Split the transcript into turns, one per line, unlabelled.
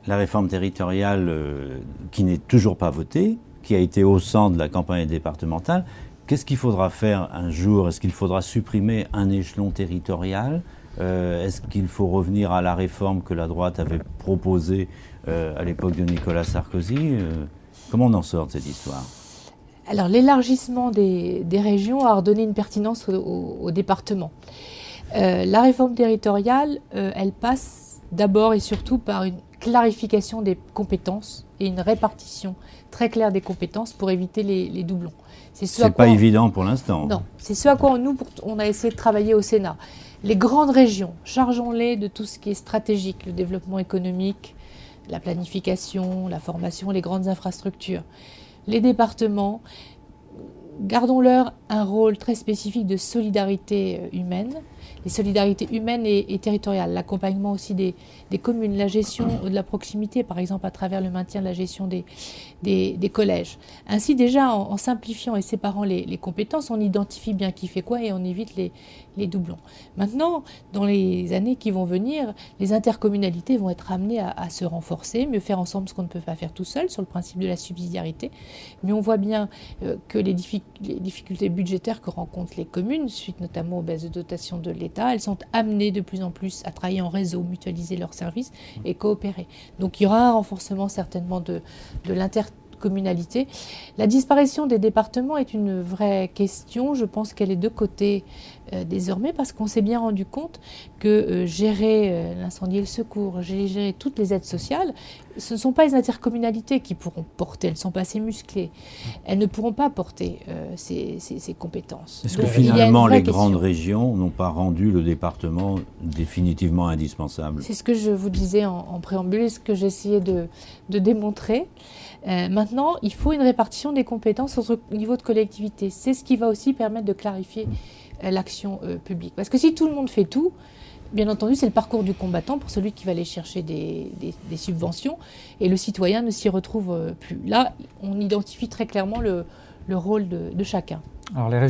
la réforme territoriale qui n'est toujours pas votée, qui a été au centre de la campagne départementale. Qu'est-ce qu'il faudra faire un jour? Est-ce qu'il faudra supprimer un échelon territorial? Est-ce qu'il faut revenir à la réforme que la droite avait proposée à l'époque de Nicolas Sarkozy? Comment on en sort de cette histoire?
Alors l'élargissement des régions a redonné une pertinence au département. La réforme territoriale, elle passe d'abord et surtout par une clarification des compétences et une répartition très claire des compétences pour éviter les doublons.
C'est pas évident pour l'instant.
Non, c'est ce à quoi on a essayé de travailler au Sénat. Les grandes régions, chargeons-les de tout ce qui est stratégique, le développement économique, la planification, la formation, les grandes infrastructures. Les départements, gardons-leur un rôle très spécifique de solidarité humaine, les solidarités humaines et territoriales, l'accompagnement aussi des communes, la gestion de la proximité, par exemple à travers le maintien de la gestion des collèges. Ainsi déjà, en simplifiant et séparant les compétences, on identifie bien qui fait quoi et on évite les doublons. Maintenant, dans les années qui vont venir, les intercommunalités vont être amenées à se renforcer, mieux faire ensemble ce qu'on ne peut pas faire tout seul, sur le principe de la subsidiarité. Mais on voit bien que les difficultés budgétaires que rencontrent les communes, suite notamment aux baisses de dotation de l'État, elles sont amenées de plus en plus à travailler en réseau, mutualiser leurs services et coopérer. Donc il y aura un renforcement certainement de l'intercommunalité. La disparition des départements est une vraie question. Je pense qu'elle est de côté désormais parce qu'on s'est bien rendu compte que gérer l'incendie et le secours, gérer toutes les aides sociales, ce ne sont pas les intercommunalités qui pourront porter, elles ne sont pas assez musclées. Elles ne pourront pas porter ces compétences.
Est-ce que finalement les grandes régions n'ont pas rendu le département définitivement indispensable?
C'est ce que je vous disais en préambule, ce que j'essayais de démontrer. Maintenant, il faut une répartition des compétences au niveau de collectivité. C'est ce qui va aussi permettre de clarifier l'action publique. Parce que si tout le monde fait tout, bien entendu, c'est le parcours du combattant pour celui qui va aller chercher des subventions et le citoyen ne s'y retrouve plus. Là, on identifie très clairement le rôle de chacun.
Alors,